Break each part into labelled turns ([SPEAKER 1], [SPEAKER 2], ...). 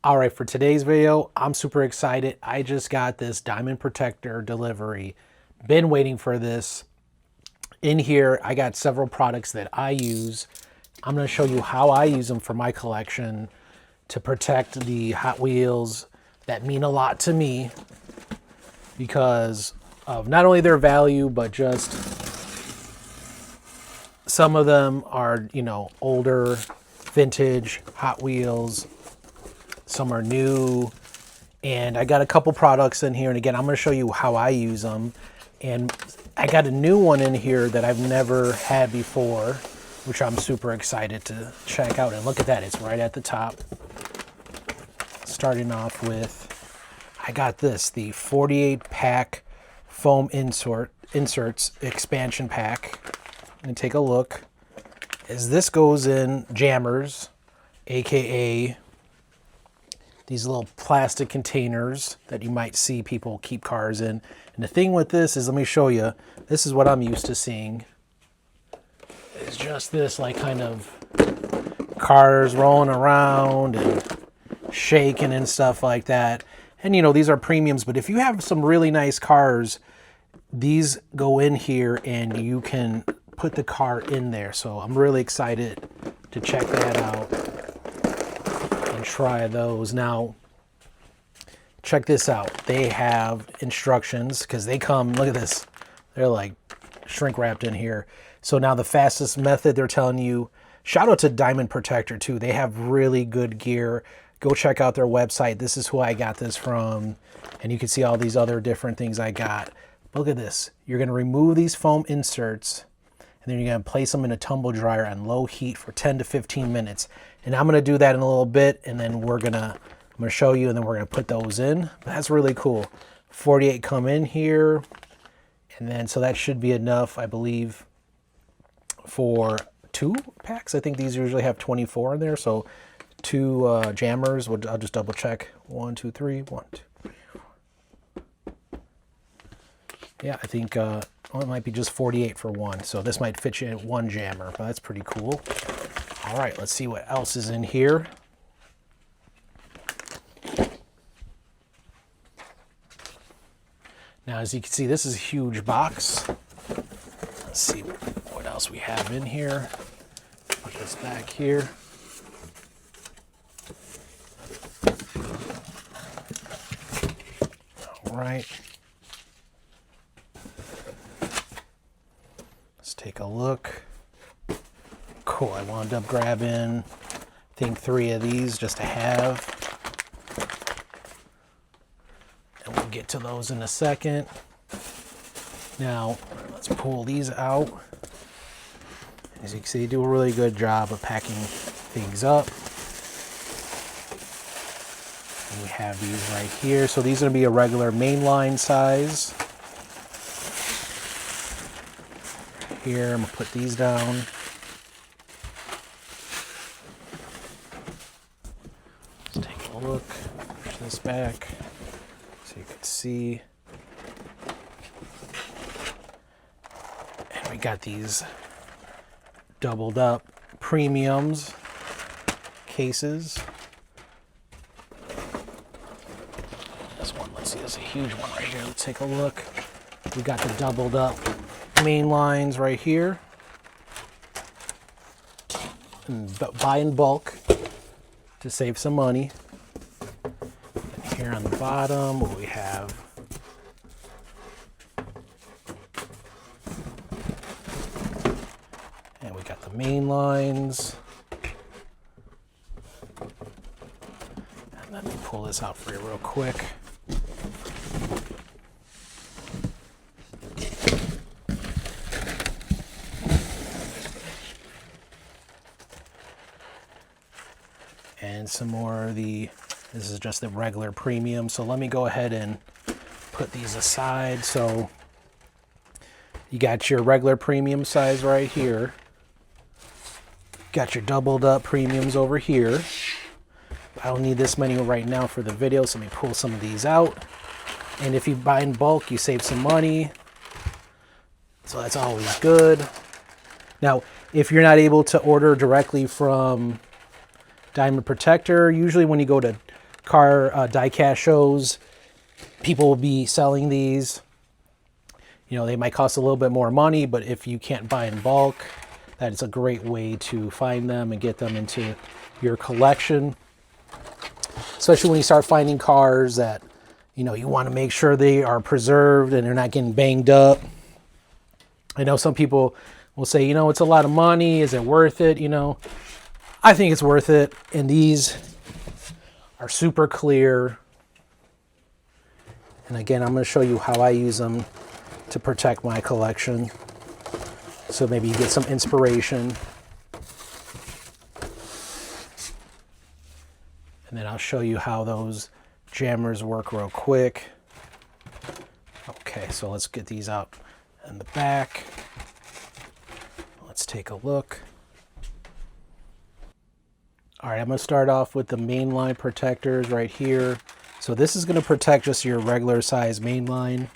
[SPEAKER 1] All right, for today's video, I'm super excited. I just got this diamond protector delivery. Been waiting for this. In here, I got several products that I use. I'm going to show you how I use them for my collection to protect the Hot Wheels that mean a lot to me because of not only their value, but just some of them are, older, vintage Hot Wheels. Some are new, and I got a couple products in here, and again, I'm going to show you how I use them. And I got a new one in here that I've never had before, which I'm super excited to check out. And look at that, it's right at the top. Starting off with, I got this, the 48 pack foam inserts expansion pack. And take a look. As this goes in jammers, aka these little plastic containers that you might see people keep cars in. And the thing with this is, let me show you, this is what I'm used to seeing. It's just this like kind of cars rolling around and shaking and stuff like that. And these are premiums, but if you have some really nice cars, these go in here and you can put the car in there. So I'm really excited to check that out. Try those. Now check this out, they have instructions because they come, look at this, they're like shrink wrapped in here. So now the fastest method, they're telling you, shout out to Diamond Protector too, they have really good gear. Go check out their website. This is who I got this from, and you can see all these other different things I got. Look at this, you're going to remove these foam inserts and then you're going to place them in a tumble dryer on low heat for 10 to 15 minutes. And I'm going to do that in a little bit, and then I'm going to show you, and then we're going to put those in. That's really cool. 48 come in here, and then so that should be enough, I believe, for 2 packs. I think these usually have 24 in there, so 2 jammers. I'll just double check. 1, 2, 3, 1, 2, 3. Yeah, I think it might be just 48 for one, so this might fit you in 1 jammer, but that's pretty cool. All right, let's see what else is in here. Now, as you can see, this is a huge box. Let's see what else we have in here. Put this back here. All right. Let's take a look. Cool, I wound up grabbing, I think 3 of these just to have. And we'll get to those in a second. Now, let's pull these out. As you can see, they do a really good job of packing things up. And we have these right here. So these are gonna be a regular mainline size. Here, I'm gonna put these down. Look, push this back so you can see. And we got these doubled up premiums cases. This one, let's see, there's a huge one right here. Let's take a look. We got the doubled up main lines right here. And buy in bulk to save some money. Here on the bottom, what we have, and we got the main lines. And let me pull this out for you real quick. And some more of this is just the regular premium. So let me go ahead and put these aside. So you got your regular premium size right here. Got your doubled up premiums over here. I don't need this many right now for the video, so let me pull some of these out. And if you buy in bulk, you save some money. So that's always good. Now, if you're not able to order directly from Diamond Protector, usually when you go to car diecast shows, people will be selling these. You know, they might cost a little bit more money, but if you can't buy in bulk, that is a great way to find them and get them into your collection. Especially when you start finding cars that, you know, you want to make sure they are preserved and they're not getting banged up. I know some people will say, you know, it's a lot of money. Is it worth it? You know, I think it's worth it. And these are super clear. And again, I'm going to show you how I use them to protect my collection. So maybe you get some inspiration. And then I'll show you how those jammers work real quick. Okay, so let's get these out in the back. Let's take a look. All right, I'm going to start off with the mainline protectors right here. So this is going to protect just your regular size mainline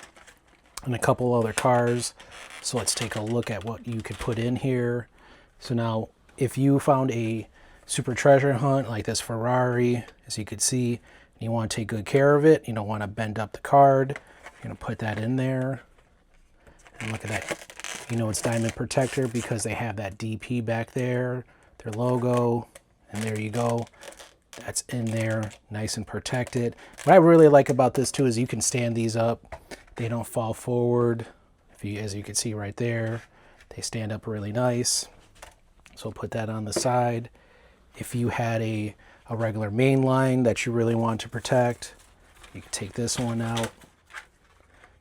[SPEAKER 1] and a couple other cars. So let's take a look at what you could put in here. So now if you found a super treasure hunt like this Ferrari, as you could see, and you want to take good care of it, you don't want to bend up the card, you're going to put that in there. And look at that. You know it's diamond protector because they have that DP back there, their logo, and there you go. That's in there, nice and protected. What I really like about this too is you can stand these up. They don't fall forward. If you, as you can see right there, they stand up really nice. So put that on the side. If you had a regular main line that you really want to protect, you can take this one out,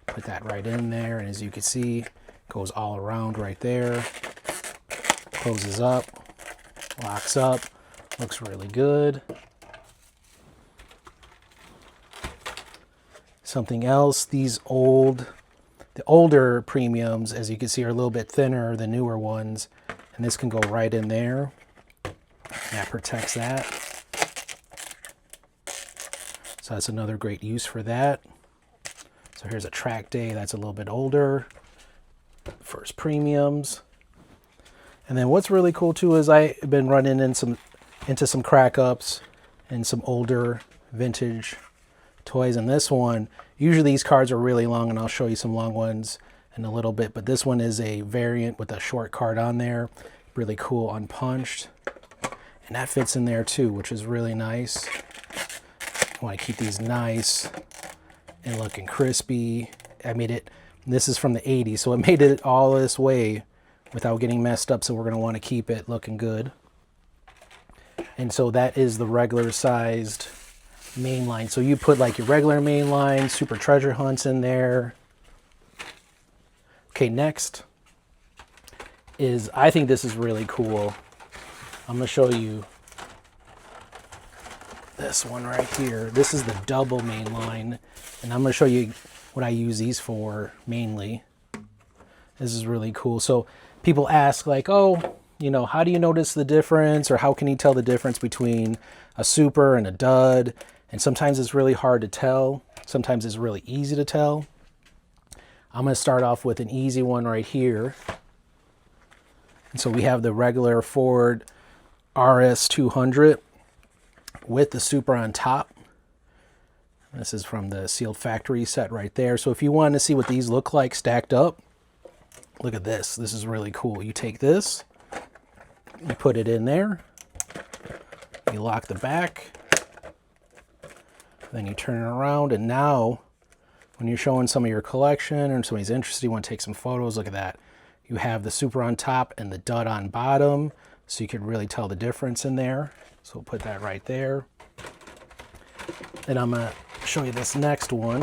[SPEAKER 1] put that right in there, and as you can see, it goes all around right there. Closes up, locks up, looks really good. Something else, the older premiums, as you can see, are a little bit thinner than newer ones, and this can go right in there. That protects that. So that's another great use for that. So here's a track day that's a little bit older. First premiums. And then what's really cool too is I've been running into some crack ups and some older vintage toys. And this one, usually these cards are really long, and I'll show you some long ones in a little bit, but this one is a variant with a short card on there. Really cool, unpunched. And that fits in there too, which is really nice. I want to keep these nice and looking crispy. I made it, this is from the 80s, so it made it all this way without getting messed up, so we're going to want to keep it looking good. And so that is the regular sized mainline. So you put like your regular mainline, super treasure hunts in there. Okay, next is, I think this is really cool. I'm going to show you this one right here. This is the double mainline, and I'm going to show you what I use these for mainly. This is really cool. So people ask like, oh, you know, how do you notice the difference, or how can you tell the difference between a super and a dud? And sometimes it's really hard to tell. Sometimes it's really easy to tell. I'm going to start off with an easy one right here. And so we have the regular Ford RS200 with the super on top. This is from the sealed factory set right there. So if you want to see what these look like stacked up, look at this. This is really cool. You take this, you put it in there, you lock the back, then you turn it around, and now when you're showing some of your collection or somebody's interested, you want to take some photos, look at that. You have the super on top and the dud on bottom, so you can really tell the difference in there. So we'll put that right there. Then I'm going to show you this next one.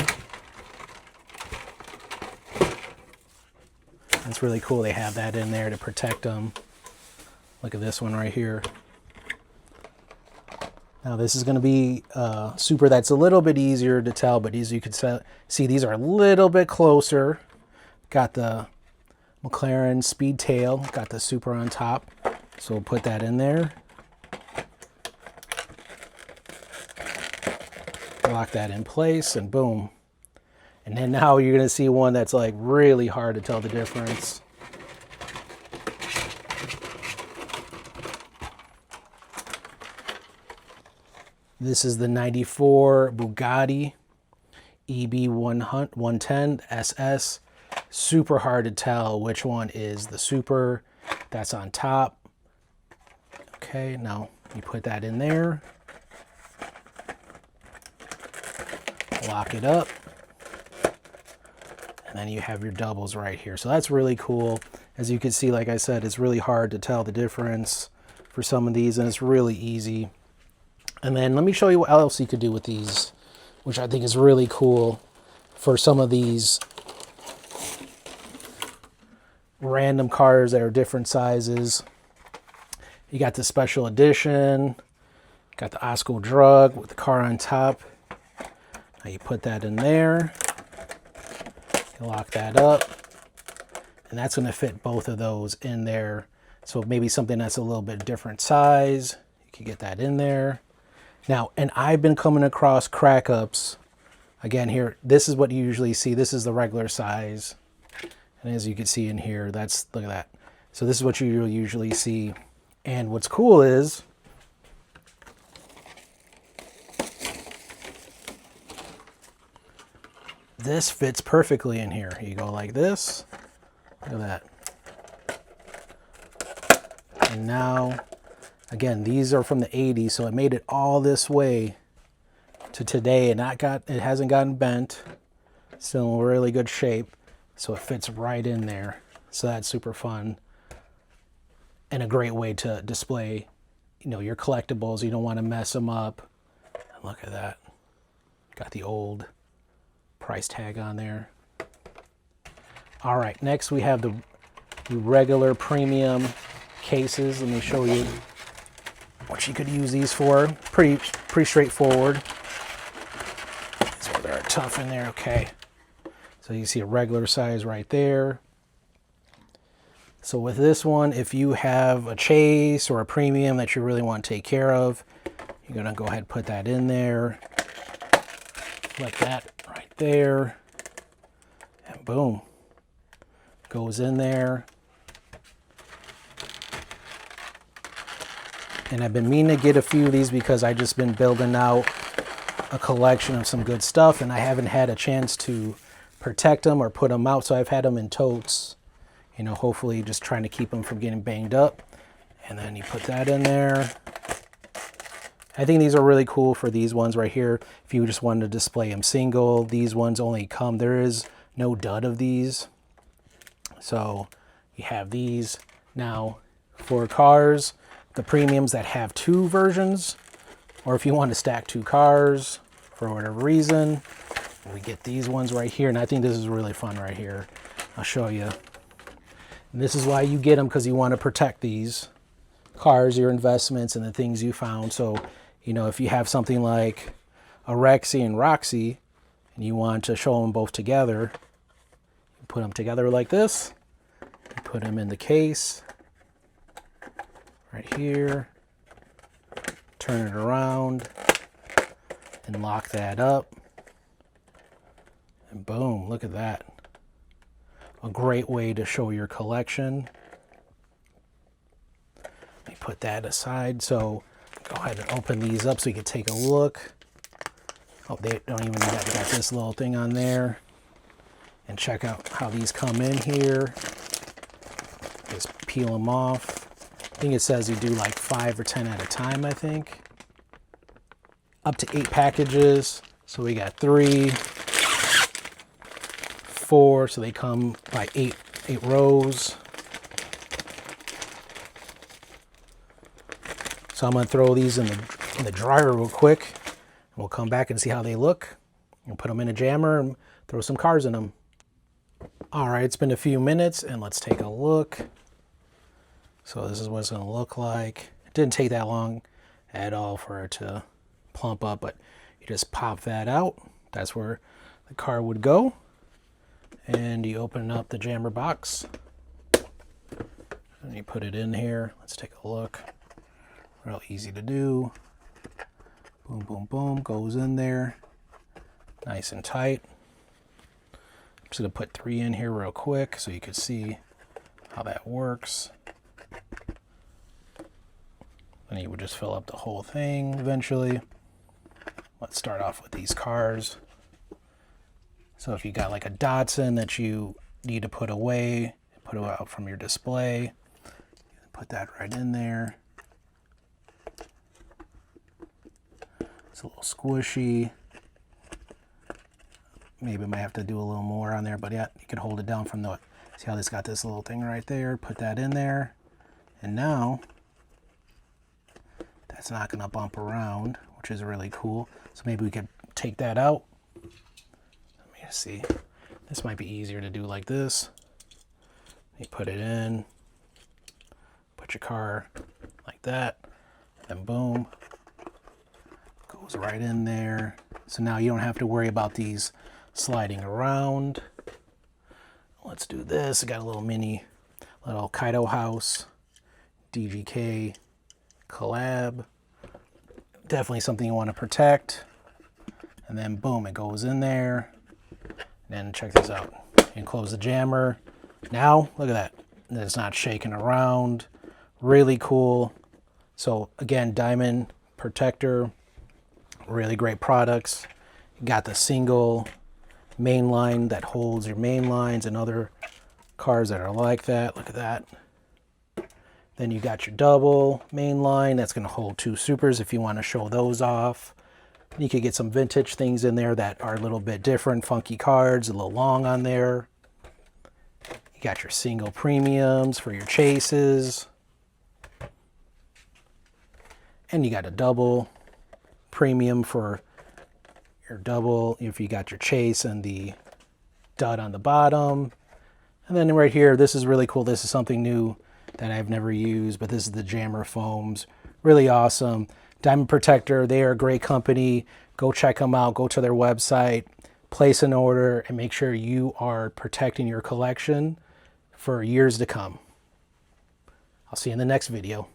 [SPEAKER 1] It's really cool. They have that in there to protect them. Look at this one right here. Now this is going to be super that's a little bit easier to tell, but as you can see, these are a little bit closer. Got the McLaren Speed Tail, got the super on top. So we'll put that in there. Lock that in place, and boom. And then now you're going to see one that's like really hard to tell the difference. This is the 94 Bugatti EB110 SS. Super hard to tell which one is the Super that's on top. Okay, now you put that in there. Lock it up. And then you have your doubles right here. So that's really cool. As you can see, like I said, it's really hard to tell the difference for some of these, and it's really easy. And then let me show you what else you could do with these, which I think is really cool for some of these random cars that are different sizes. You got the special edition, got the Oscar Drug with the car on top. Now you put that in there, you lock that up, and that's going to fit both of those in there. So maybe something that's a little bit different size, you can get that in there. Now, and I've been coming across crack ups. Again, here, this is what you usually see. This is the regular size. And as you can see in here, that's, look at that. So this is what you usually see. And what's cool is, this fits perfectly in here. You go like this, look at that. And now, again, these are from the 80s, so it made it all this way to today, and it hasn't gotten bent. Still in really good shape, so it fits right in there. So that's super fun and a great way to display, you know, your collectibles. You don't want to mess them up. And look at that. Got the old price tag on there. All right, next we have the regular premium cases. Let me show you what you could use these for. Pretty straightforward. So they're tough in there. Okay. So you see a regular size right there. So with this one, if you have a chase or a premium that you really want to take care of, you're going to go ahead and put that in there. Like that right there. And boom. Goes in there. And I've been meaning to get a few of these because I've just been building out a collection of some good stuff, and I haven't had a chance to protect them or put them out. So I've had them in totes, you know, hopefully just trying to keep them from getting banged up. And then you put that in there. I think these are really cool for these ones right here. If you just wanted to display them single, these ones only come, there is no dud of these. So you have these. Now for cars, the premiums that have two versions, or if you want to stack two cars for whatever reason, we get these ones right here. And I think this is really fun right here. I'll show you. And this is why you get them, because you want to protect these cars, your investments, and the things you found. So, you know, if you have something like a Rexy and Roxy, and you want to show them both together, you put them together like this. You put them in the case right here. Turn it around and lock that up. And boom, look at that. A great way to show your collection. Let me put that aside. So go ahead and open these up so you can take a look. Oh, they don't even got this little thing on there. And check out how these come in here. Just peel them off. I think it says you do like 5 or 10 at a time, I think. Up to 8 packages. So we got 3, 4, so they come by 8 rows. So I'm gonna throw these in the dryer real quick, and we'll come back and see how they look. We'll put them in a jammer and throw some cars in them. All right, it's been a few minutes, and let's take a look. So this is what it's gonna look like. It didn't take that long at all for it to plump up, but you just pop that out. That's where the car would go. And you open up the jammer box and you put it in here. Let's take a look. Real easy to do. Boom, boom, boom, goes in there. Nice and tight. I'm just gonna put 3 in here real quick so you can see how that works. And you would just fill up the whole thing eventually. Let's start off with these cars. So if you got like a Datsun that you need to put away, put it out from your display, put that right in there. It's a little squishy. Maybe I might have to do a little more on there, but yeah, you can hold it down from the, see how this got this little thing right there, put that in there. And now that's not gonna bump around, which is really cool. So maybe we could take that out. Let me see. This might be easier to do like this. You put it in, put your car like that, and boom, goes right in there. So now you don't have to worry about these sliding around. Let's do this. I got a little mini, little Kaido house, DGK collab. Definitely something you want to protect. And then boom, it goes in there. And check this out. You can close the jammer. Now, look at that. It's not shaking around. Really cool. So again, diamond protector. Really great products. You got the single main line that holds your main lines and other cars that are like that. Look at that. Then you got your double main line that's going to hold 2 supers if you want to show those off. You could get some vintage things in there that are a little bit different, funky cards, a little long on there. You got your single premiums for your chases. And you got a double premium for your double if you got your chase and the dud on the bottom. And then right here, this is really cool. This is something new that I've never used, but this is the jammer foams. Really awesome. Diamond Protector, they are a great company. Go check them out. Go to their website, place an order, and make sure you are protecting your collection for years to come. I'll see you in the next video.